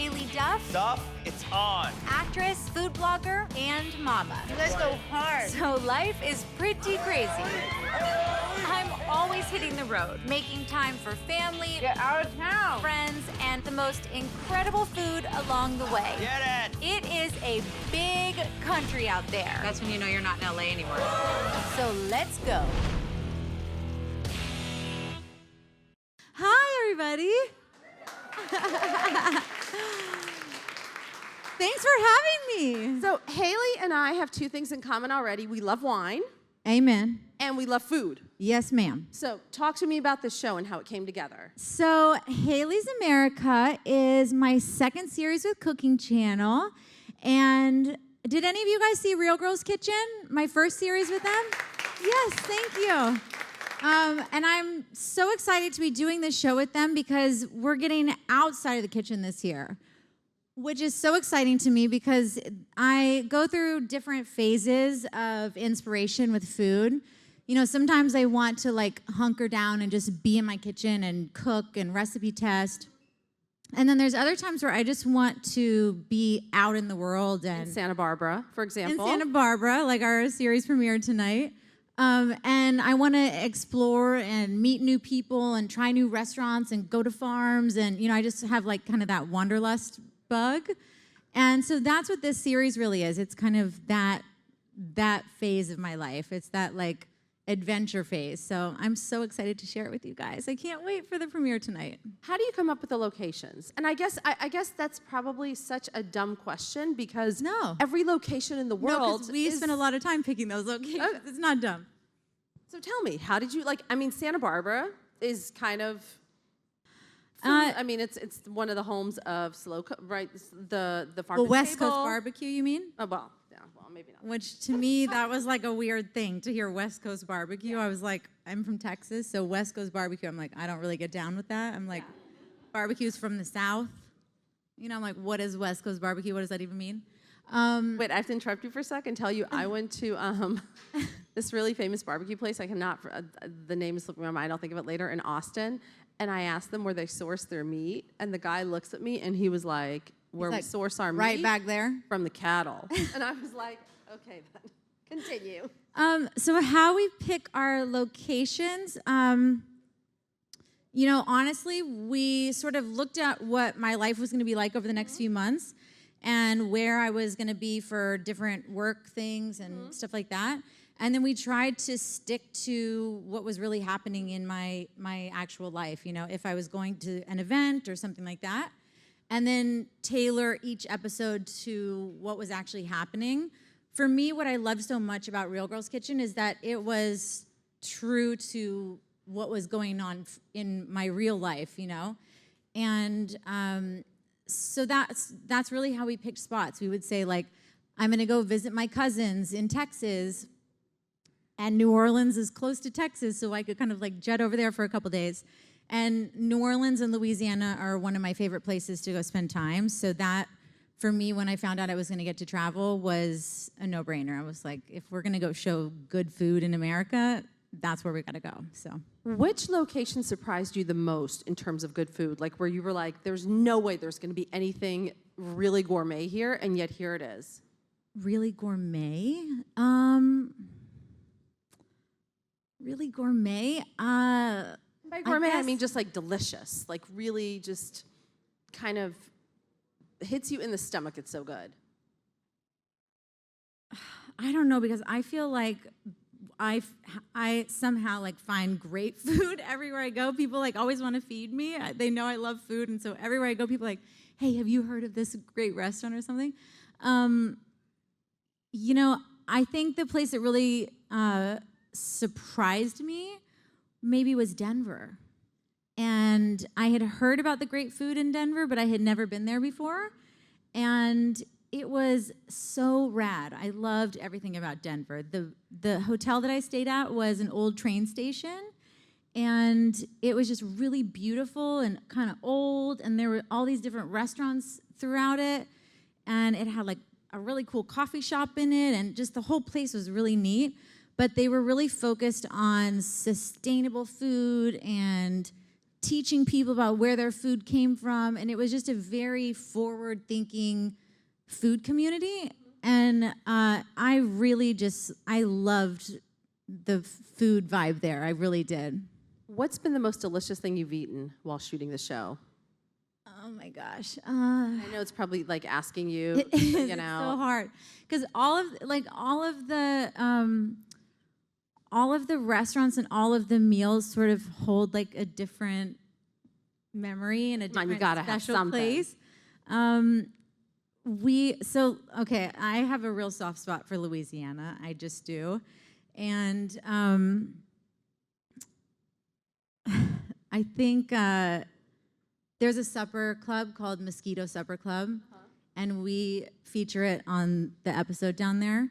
Haylie Duff. Duff, it's on. Actress, food blogger, and mama. You guys go hard. So life is pretty crazy. I'm always hitting the road, making time for family, Get out of town. friends, and the most incredible food along the way. Get it. It is a big country out there. That's when you know you're not in LA anymore. So let's go. Hi, everybody. Thanks for having me. So Haylie and I have two things in common already. We love wine Amen. and we love food. Yes, ma'am. So talk to me about this show and how it came together. So Haley's America is my second series with Cooking Channel. And did any of you guys see Real Girls Kitchen, my first series with them? Yes, thank you. And I'm so excited to be doing this show with them because we're getting outside of the kitchen this year, which is so exciting to me because I go through different phases of inspiration with food. You know, sometimes I want to like hunker down and just be in my kitchen and cook and recipe test. And then there's other times where I just want to be out in the world and In Santa Barbara, for example. in Santa Barbara, like our series premiered tonight. And I want to explore and meet new people and try new restaurants and go to farms. And, you know, I just have like kind of that wanderlust bug. And so that's what this series really is. It's kind of that phase of my life. It's that like adventure phase. So I'm so excited to share it with you guys. I can't wait for the premiere tonight. How do you come up with the locations? And I guess that's probably such a dumb question because No. every location in the No, world because we spend a lot of time picking those locations. It's not dumb. So tell me, how did you Santa Barbara is kind of it's one of the homes of right? The farm Well, to West table. Coast barbecue, you mean? Oh, well, maybe not. Which to me, that was like a weird thing to hear West Coast barbecue. I was like, I'm from Texas, so West Coast barbecue, I'm like, I don't really get down with that. I'm like, barbecue's from the South. You know, I'm like, what is West Coast barbecue? What does that even mean? Wait, I have to interrupt you for a sec and tell you I went to this really famous barbecue place. I cannot, the name is slipping my mind. I'll think of it later, in Austin. And I asked them where they source their meat. And the guy looks at me and he was like, where we source our meat? Right back there. From the cattle. And I was like, okay, then continue. So how we pick our locations, you know, honestly, we sort of looked at what my life was going to be like over the next few months and where I was going to be for different work things and stuff like that. And then we tried to stick to what was really happening in my actual life, you know, if I was going to an event or something like that. And then tailor each episode to what was actually happening. For me, what I loved so much about Real Girls Kitchen is that it was true to what was going on in my real life, you know? And so that's really how we picked spots. We would say, like, I'm gonna go visit my cousins in Texas, and New Orleans is close to Texas, so I could kind of like jet over there for a couple days. And New Orleans and Louisiana are one of my favorite places to go spend time. So that, for me, when I found out I was going to get to travel, was a no-brainer. I was like, if we're going to go show good food in America, that's where we got to go. So, Which location surprised you the most in terms of good food? Like where you were like, there's no way there's going to be anything really gourmet here, and yet here it is. really gourmet. Really gourmet. By gourmet, I guess- mean just like delicious, like really just kind of hits you in the stomach. It's so good. I don't know, because I feel like I somehow like find great food everywhere I go. People like always want to feed me. They know I love food, and so everywhere I go, people are like, hey, have you heard of this great restaurant or something? You know, I think the place that really surprised me maybe was Denver. And I had heard about the great food in Denver, but I had never been there before. And it was so rad. I loved everything about Denver. The hotel that I stayed at was an old train station, and it was just really beautiful and kind of old, and there were all these different restaurants throughout it, and it had like a really cool coffee shop in it, and just the whole place was really neat. But they were really focused on sustainable food and teaching people about where their food came from, and it was just a very forward-thinking food community. And I loved the food vibe there. I really did. What's been the most delicious thing you've eaten while shooting the show? Oh my gosh. I know it's probably like asking you, It is. you It's know. so hard because all of the restaurants and all of the meals sort of hold like a different memory and a Come on, you different gotta have special something. place. Okay, I have a real soft spot for Louisiana. I just do, and I think there's a supper club called Mosquito Supper Club, and we feature it on the episode down there.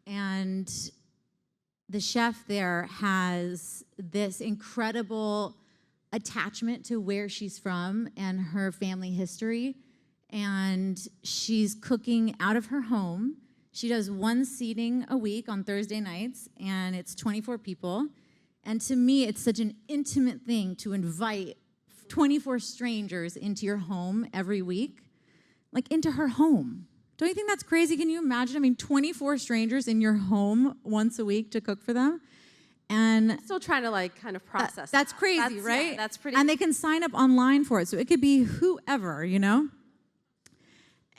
And the chef there has this incredible attachment to where she's from and her family history. And she's cooking out of her home. She does one seating a week on Thursday nights, and it's 24 people. And to me, it's such an intimate thing to invite 24 strangers into your home every week, like into her home. Don't you think that's crazy? Can you imagine? I mean, 24 strangers in your home once a week to cook for them? And Still trying to like kind of process. that's that. crazy, right? Yeah, that's pretty. And they can sign up online for it, so it could be whoever, you know?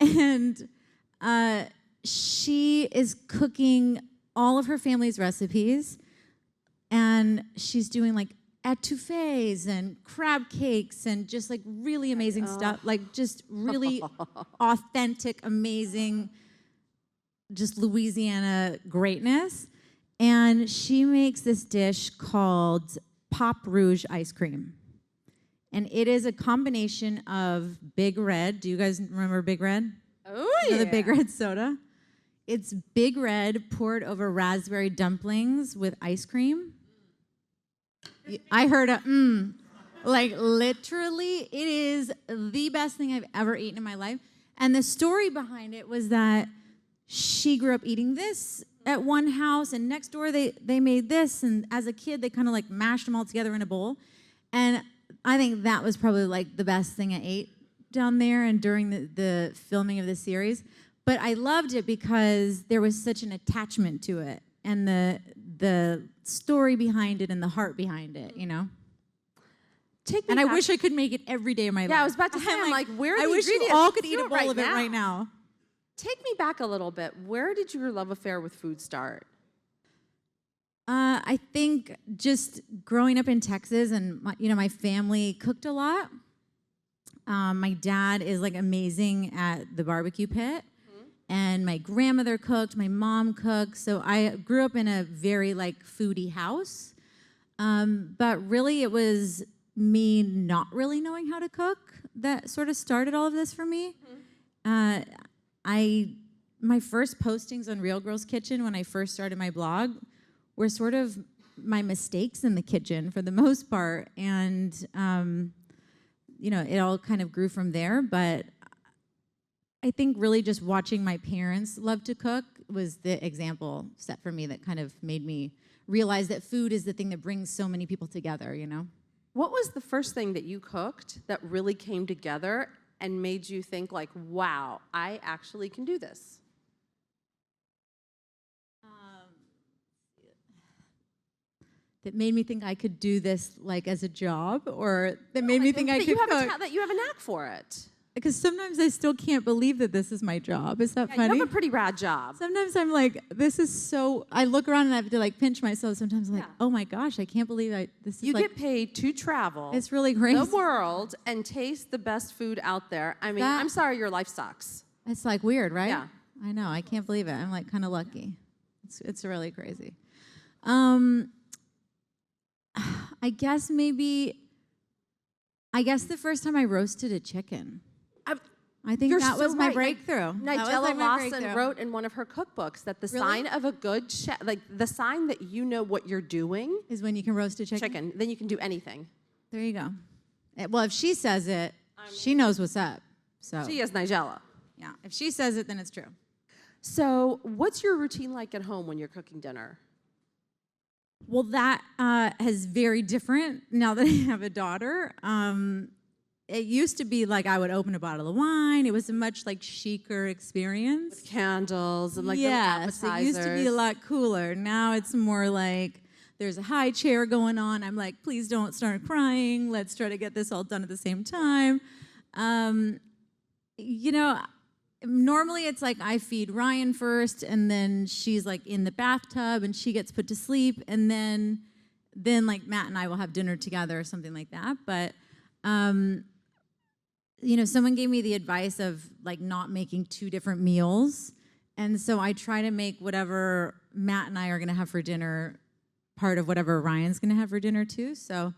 And she is cooking all of her family's recipes, and she's doing like etouffees and crab cakes and just like really amazing stuff, like just really authentic, amazing, just Louisiana greatness. And she makes this dish called Pop Rouge ice cream. And it is a combination of Big Red. Do you guys remember Big Red? Oh, You know yeah. the Big Red soda? It's Big Red poured over raspberry dumplings with ice cream. I heard a like literally, it is the best thing I've ever eaten in my life. And the story behind it was that she grew up eating this at one house, and next door they made this, and as a kid they kind of like mashed them all together in a bowl. And I think that was probably like the best thing I ate down there and during the filming of this series. But I loved it because there was such an attachment to it, and the story behind it and the heart behind it, you know? Take me And I back. wish I could make it every day of my life. Yeah, I was about to say, I'm like, where are I the wish you ingredients? all Let's could do eat a it bowl right of it now. right now. Take me back a little bit. Where did your love affair with food start? I think just growing up in Texas, and my family cooked a lot. My dad is like amazing at the barbecue pit, and my grandmother cooked. My mom cooked. So I grew up in a very like foodie house. But really, it was me not really knowing how to cook that sort of started all of this for me. My first postings on Real Girls Kitchen when I first started my blog were sort of my mistakes in the kitchen for the most part, and it all kind of grew from there. But I think really just watching my parents love to cook was the example set for me that kind of made me realize that food is the thing that brings so many people together, you know? What was the first thing that you cooked that really came together and made you think like, wow, I actually can do this? That made me think I could do this like as a job, or that made me think I that could you have cook. that you have a knack for it. Because sometimes I still can't believe that this is my job. Is that Yeah, funny? you have a pretty rad job. Sometimes I'm like, this is so. I look around and I have to like pinch myself. Sometimes I'm like, Yeah. oh my gosh, I can't believe this is You like. get paid to travel It's really crazy. the world and taste the best food out there. I mean, That- I'm sorry your life sucks. It's like weird, right? Yeah. I know. I can't believe it. I'm like kind of lucky. It's really crazy. I guess the first time I roasted a chicken. I think You're that so was my right. breakthrough. That was, Nigella like, my Lawson breakthrough. wrote in one of her cookbooks that the Really? sign of a good chef, like the sign that you know what you're doing, Is when you can roast a chicken, then you can do anything. There you go. Well, if she says it, she knows what's up. So She is Nigella. yeah, if she says it, then it's true. So, what's your routine like at home when you're cooking dinner? Well, that is very different now that I have a daughter. It used to be like I would open a bottle of wine. It was a much like chicer experience. With candles and like little appetizers. It used to be a lot cooler. Now it's more like there's a high chair going on. I'm like, please don't start crying. Let's try to get this all done at the same time. You know, normally it's like I feed Ryan first, and then she's like in the bathtub, and she gets put to sleep, and then like Matt and I will have dinner together or something like that. But you know, someone gave me the advice of like not making 2 different meals, and so I try to make whatever Matt and I are gonna have for dinner part of whatever Ryan's gonna have for dinner too. So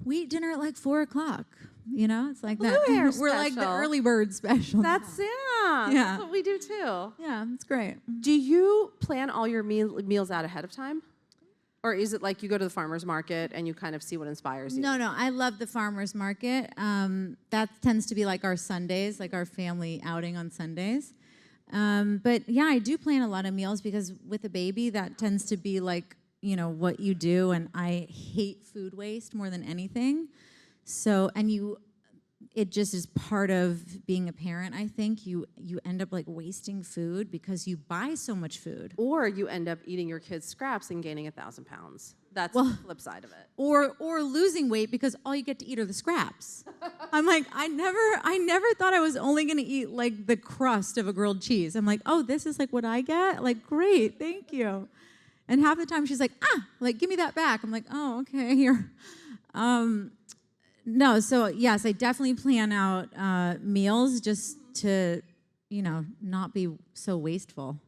we eat dinner at like 4 o'clock. You know, it's like that. We're like the early bird special. That's that's what we do too. Yeah, it's great. Do you plan all your meals out ahead of time? Or is it like you go to the farmer's market and you kind of see what inspires you? No, I love the farmer's market. That tends to be like our Sundays, like our family outing on Sundays. But yeah, I do plan a lot of meals because with a baby, that tends to be like, you know, what you do. And I hate food waste more than anything. So, it just is part of being a parent, I think. You end up like wasting food because you buy so much food. Or you end up eating your kids' scraps and gaining 1,000 pounds. That's the flip side of it. Or losing weight because all you get to eat are the scraps. I'm like, I never thought I was only gonna eat like the crust of a grilled cheese. I'm like, oh, this is like what I get? Like, great, thank you. And half the time she's like, like give me that back. I'm like, oh, okay, here. No, so yes, I definitely plan out meals just to, you know, not be so wasteful.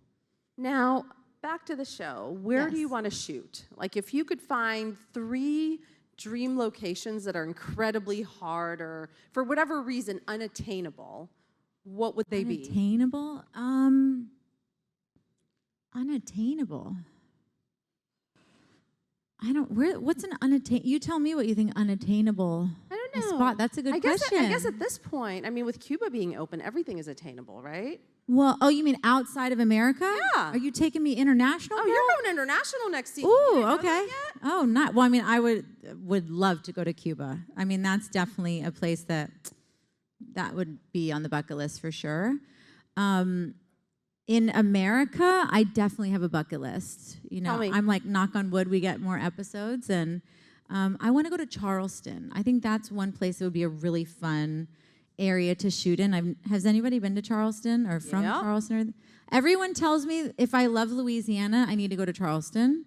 Now, back to the show. Where do you want to shoot? Like, if you could find 3 dream locations that are incredibly hard or, for whatever reason, unattainable, what would they be? Unattainable? Unattainable. What's an unattainable? You tell me what you think unattainable. I don't know. Spot. That's a good question. I guess at this point, I mean, with Cuba being open, everything is attainable, right? Well, you mean outside of America? Yeah. Are you taking me international? Oh, now? you're going international next season. Ooh, okay. Oh, not. Well, I mean, I would love to go to Cuba. I mean, that's definitely a place that would be on the bucket list for sure. In America, I definitely have a bucket list. You know, I'm like, knock on wood, we get more episodes. And I want to go to Charleston. I think that's one place that would be a really fun area to shoot in. Has anybody been to Charleston or from Charleston? Everyone tells me if I love Louisiana, I need to go to Charleston.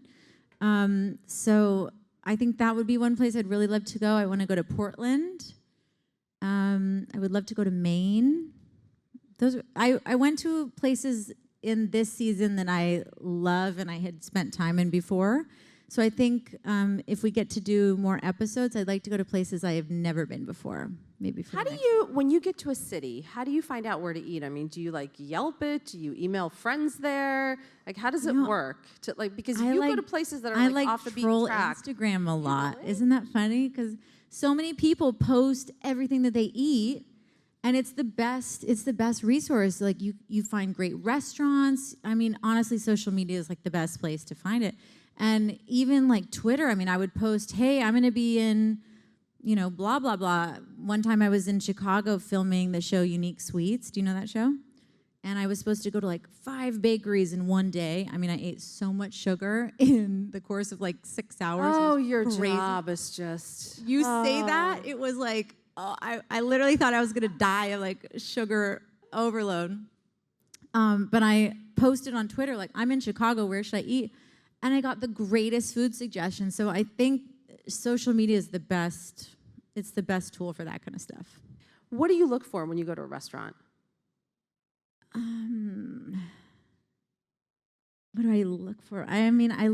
So I think that would be one place I'd really love to go. I want to go to Portland. I would love to go to Maine. I went to places in this season that I love and I had spent time in before. So I think if we get to do more episodes, I'd like to go to places I have never been before. Maybe. When you get to a city, how do you find out where to eat? I mean, do you like Yelp it? Do you email friends there? Like, how does it work? Because you go to places that are like off the beaten track. I Instagram a lot. Really? Isn't that funny? Because so many people post everything that they eat. And it's the best resource. Like you find great restaurants. I mean, honestly, social media is like the best place to find it. And even like Twitter, I mean, I would post, hey, I'm gonna be in, you know, blah, blah, blah. One time I was in Chicago filming the show Unique Sweets. Do you know that show? And I was supposed to go to like 5 bakeries in one day. I mean, I ate so much sugar in the course of like 6 hours. Oh, your job is just... You say that, it was like, I literally thought I was gonna die of like sugar overload. But I posted on Twitter, like, I'm in Chicago, where should I eat? And I got the greatest food suggestions. So I think social media is the best, it's the best tool for that kind of stuff. What do you look for when you go to a restaurant? What do I look for? I mean, I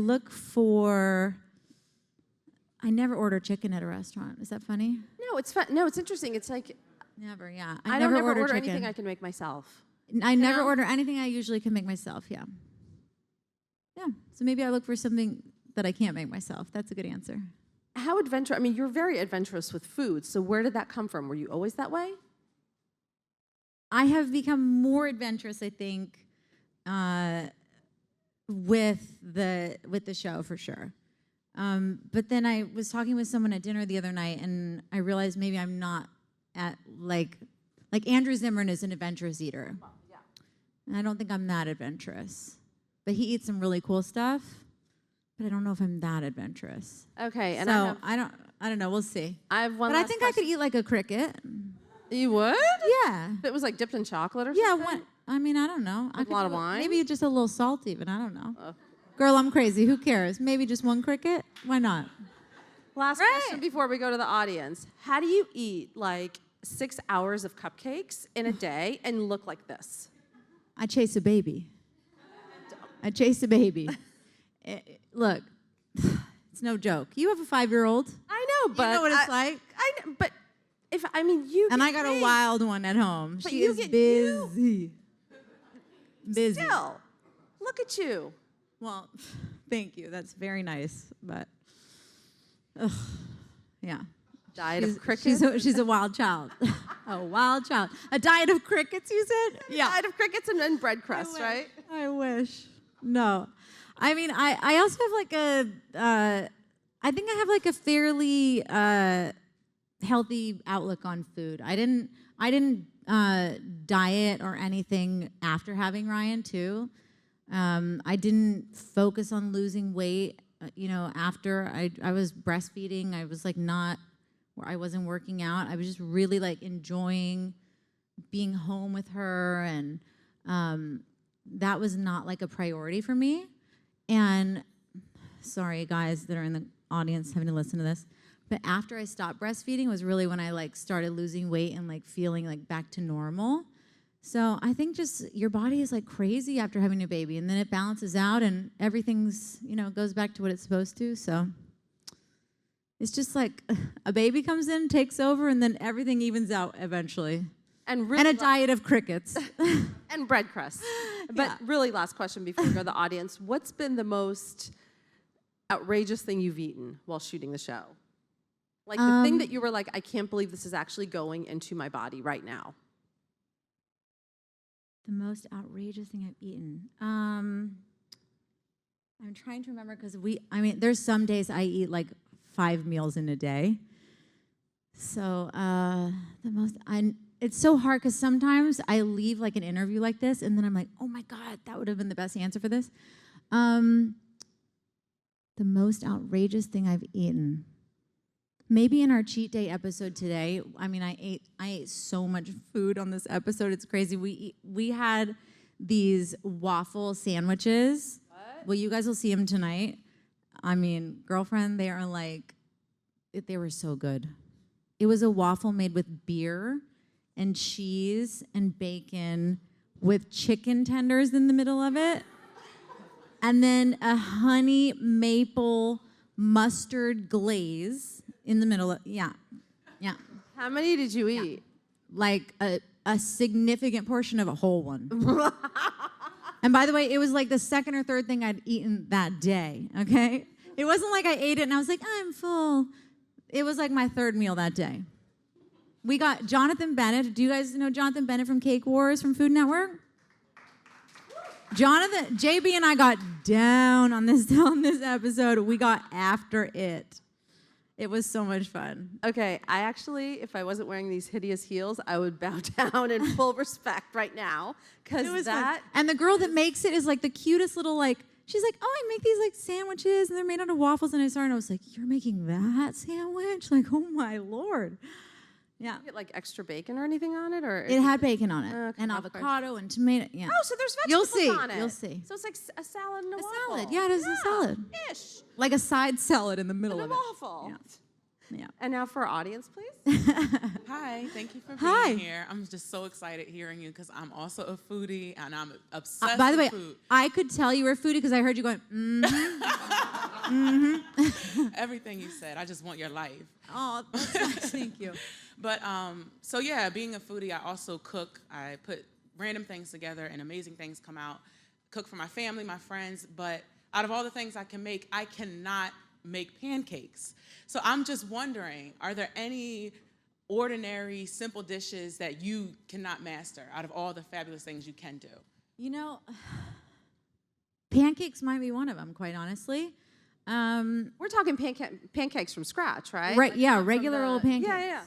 never order chicken at a restaurant. Is that funny? No, it's fun. No, it's interesting. It's like never. Yeah, I don't never order anything I can make myself. I never order anything I usually can make myself. Yeah. Yeah. So maybe I look for something that I can't make myself. That's a good answer. How adventurous? I mean, you're very adventurous with food. So where did that come from? Were you always that way? I have become more adventurous, I think, with the show for sure. But then I was talking with someone at dinner the other night, and I realized maybe I'm not at like Andrew Zimmern is an adventurous eater. Yeah. And I don't think I'm that adventurous. But he eats some really cool stuff. But I don't know if I'm that adventurous. Okay, and so I don't know. We'll see. I have one. But I last think question. I could eat like a cricket. You would? Yeah. If it was like dipped in chocolate or Yeah. something? What? I mean, I don't know. With a lot of wine? Maybe just a little salt, even. I don't know. Oh. Girl, I'm crazy. Who cares? Maybe just one cricket. Why not? Last Right. question before we go to the audience. How do you eat like 6 hours of cupcakes in a day and look like this? I chase a baby. I chase a baby. Look, it's no joke. You have a 5-year-old. I know, but You know what it's like. But if I mean you. And get I got paid. a wild one at home. But She you is get- busy. Busy. Still, look at you. Well, thank you. That's very nice. But, ugh, yeah. Diet of crickets. She's a wild child. A wild child. A diet of crickets, you said? Yeah. Diet of crickets and bread crust, right? I wish. No. I mean, I also have like I think I have like a fairly healthy outlook on food. I didn't diet or anything after having Ryan too. I didn't focus on losing weight, after I was breastfeeding. I was like I wasn't working out. I was just really like enjoying being home with her, and that was not like a priority for me. And sorry, guys that are in the audience having to listen to this, but after I stopped breastfeeding was really when I like started losing weight and like feeling like back to normal. So I think just your body is like crazy after having a baby, and then it balances out and everything's, goes back to what it's supposed to. So it's just like a baby comes in, takes over, and then everything evens out eventually. And really And a diet of crickets. and bread crust. But really, last question before we go to the audience. What's been the most outrageous thing you've eaten while shooting the show? Like the thing that you were like, I can't believe this is actually going into my body right now. The most outrageous thing I've eaten. I'm trying to remember because there's some days I eat like 5 meals in a day. So it's so hard because sometimes I leave like an interview like this and then I'm like, oh my God, that would have been the best answer for this. The most outrageous thing I've eaten. Maybe in our cheat day episode today. I mean, I ate so much food on this episode. It's crazy. We had these waffle sandwiches. What? Well, you guys will see them tonight. I mean, girlfriend, they were so good. It was a waffle made with beer and cheese and bacon with chicken tenders in the middle of it. And then a honey maple mustard glaze in the middle of, yeah. How many did you eat? Like a significant portion of a whole one. And by the way, it was like the second or third thing I'd eaten that day, okay? It wasn't like I ate it and I was like, I'm full. It was like my third meal that day. We got Jonathan Bennett. Do you guys know Jonathan Bennett from Cake Wars from Food Network? JB and I got down on this episode. We got after it. It was so much fun. Okay, I actually, if I wasn't wearing these hideous heels, I would bow down in full respect right now. Because that... And the girl that makes it is like the cutest little like, she's like, oh, I make these like sandwiches and they're made out of waffles. And I saw her and I was like, you're making that sandwich? Like, oh my Lord. Yeah. Get like extra bacon or anything on it, or it had bacon on it, okay, and avocado and tomato. Yeah. Oh, so there's vegetables on it. You'll see. So it's like a salad and a waffle. Salad. Yeah, it is a salad. Ish. Like a side salad in the middle And a of waffle. it. Yeah. And now for our audience, please. Hi, thank you for being here. I'm just so excited hearing you because I'm also a foodie and I'm obsessed By the way, with food. I could tell you were a foodie because I heard you going, Everything you said, I just want your life. Oh, that's nice. Thank you. But so yeah, being a foodie, I also cook. I put random things together and amazing things come out. Cook for my family, my friends, but out of all the things I can make, I cannot make pancakes. So I'm just wondering, are there any ordinary, simple dishes that you cannot master out of all the fabulous things you can do? Pancakes might be one of them, quite honestly. We're talking pancakes from scratch, right? Right, Like, yeah, not from regular old pancakes. Yeah, yeah.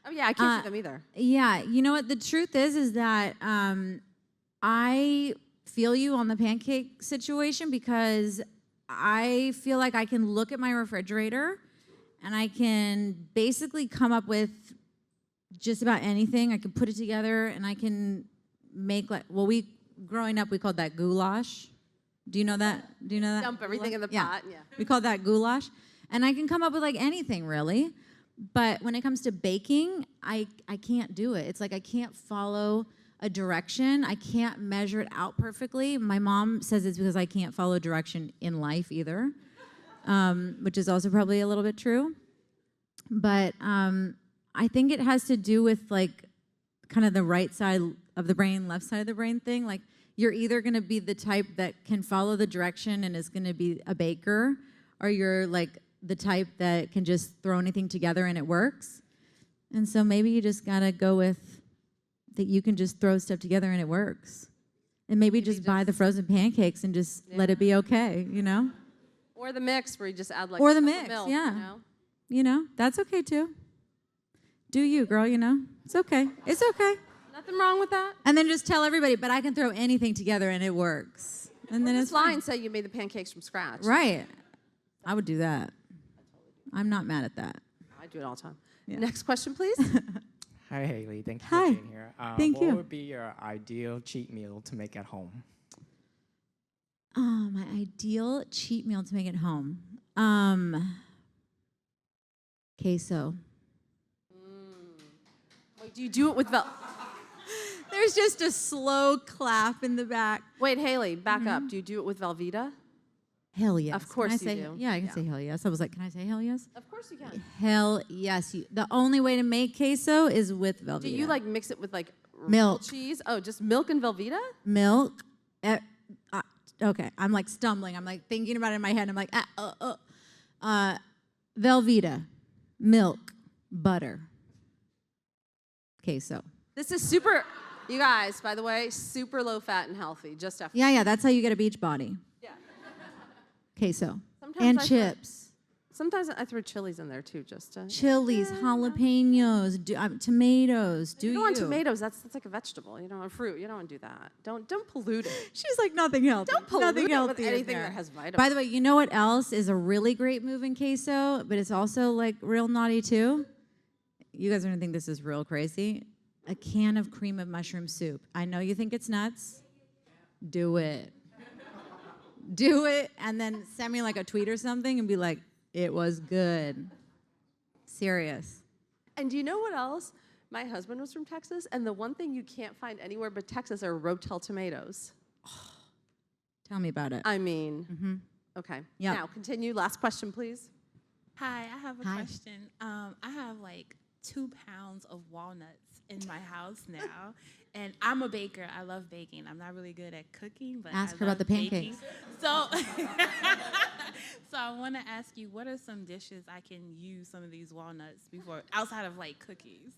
Oh yeah, I can't see them either. Yeah, you know what? The truth is that I feel you on the pancake situation because I feel like I can look at my refrigerator and I can basically come up with just about anything. I can put it together and I can make growing up we called that goulash. Do you know that? Dump everything in the pot. Yeah. We call that goulash. And I can come up with like anything really. But when it comes to baking, I can't do it. It's like I can't follow a direction. I can't measure it out perfectly. My mom says it's because I can't follow direction in life either, which is also probably a little bit true. But I think it has to do with like kind of the right side of the brain, left side of the brain thing. Like you're either going to be the type that can follow the direction and is going to be a baker, or you're like the type that can just throw anything together and it works. And so maybe you just got to go with that you can just throw stuff together and it works. And maybe just buy the frozen pancakes and just let it be okay, you know? Or the mix where you just add like or the a cup of mix, milk, yeah. You know, that's okay too. Do you, girl, you know? It's okay. It's okay. Nothing wrong with that. And then just tell everybody, but I can throw anything together and it works. And then This it's fine. line say you made the pancakes from scratch. Right. I would do that. I'm not mad at that. I do it all the time. Yeah. Next question, please. Hi, Haley. Thank you Hi. for being here. Thank you. What would be your ideal cheat meal to make at home? Oh, my ideal cheat meal to make at home. Queso. Wait, do you do it with There's just a slow clap in the back. Wait, Haley, back up. Do you do it with Velveeta? Hell yes. Of course Can I you say, do. Yeah, I can Yeah. say hell yes. I was like, can I say hell yes? Of course you can. Hell yes. The only way to make queso is with Velveeta. Do you like mix it with like Milk. cheese? Oh, just milk and Velveeta? milk? Okay, I'm like stumbling. I'm like thinking about it in my head. I'm like, Velveeta, milk, butter, queso. This is super, you guys, by the way, super low fat and healthy. Just after. Yeah, that's how you get a beach body. Yeah. Queso. Sometimes And I throw- chips. Sometimes I throw chilies in there too, just to. Chilies, jalapenos, tomatoes. Do You you? don't want tomatoes. That's like a vegetable. You don't want fruit. You don't want to do that. Don't pollute it. She's like nothing healthy. Don't pollute nothing it healthy with in anything there. that has vitamins. By the way, you know what else is a really great move in queso, but it's also like real naughty too? You guys are gonna think this is real crazy. A can of cream of mushroom soup. I know you think it's nuts. Do it. Do it, and then send me like a tweet or something and be like, it was good. Serious. And do you know what else? My husband was from Texas, and the one thing you can't find anywhere but Texas are Rotel tomatoes. Tell me about it. I mean, okay. Yep. Now, continue. Last question, please. Hi, I have a Hi. question. I have like 2 pounds of walnuts in my house now, and I'm a baker. I love baking. I'm not really good at cooking, but Ask I her about love the baking. pancakes. So, so I want to ask you, what are some dishes I can use some of these walnuts before, outside of like cookies?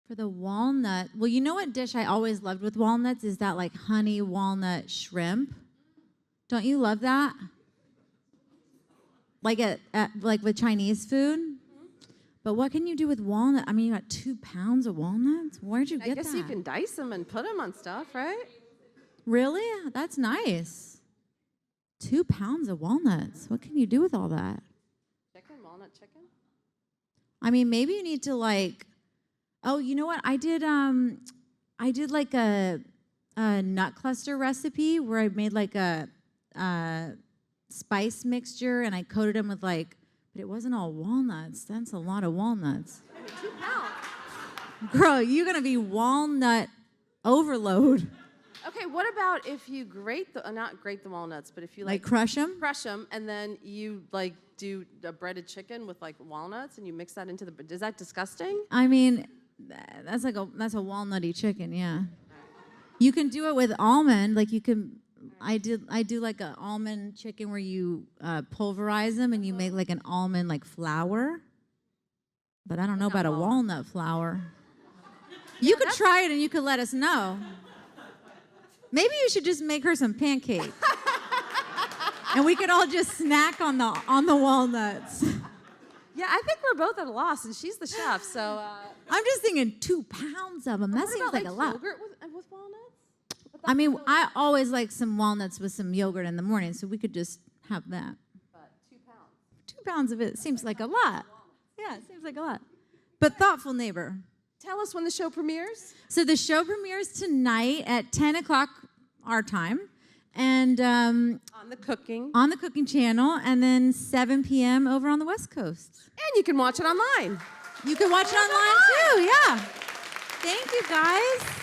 For the walnut, well, you know what dish I always loved with walnuts is that like honey walnut shrimp. Don't you love that? Like like with Chinese food. But what can you do with walnut? I mean, you got 2 pounds of walnuts. Where'd you get I guess that? you can dice them and put them on stuff, right? Really? That's nice. 2 pounds of walnuts. What can you do with all that? Chicken, walnut chicken. I mean, maybe you need to like. Oh, you know what? I did like a nut cluster recipe where I made like a spice mixture and I coated them with like, but it wasn't all walnuts. That's a lot of walnuts. 2 pounds. Girl, you're gonna be walnut overload. Okay, what about if you grate the, not grate the walnuts, but if you Like crush them? crush them and then you like do a breaded chicken with like walnuts and you mix that into the, is that disgusting? I mean, that's a walnutty chicken, yeah. You can do it with almond, like you can. I do like an almond chicken where you pulverize them and you make like an almond like flour. But I don't know about a walnut flour. You could try it and you could let us know. Maybe you should just make her some pancakes. and we could all just snack on the walnuts. Yeah, I think we're both at a loss, and she's the chef, so. I'm just thinking 2 pounds of them. That What seems about, like a lot. yogurt with walnuts? I mean, I always like some walnuts with some yogurt in the morning, so we could just have that. But 2 pounds. 2 pounds of it seems like a lot. Yeah, it seems like a lot. But thoughtful neighbor. Tell us when the show premieres. So the show premieres tonight at 10 o'clock our time, and On the cooking. on the Cooking Channel, and then 7 p.m. over on the West Coast. And you can watch it online. You can watch it online too, yeah. Thank you, guys.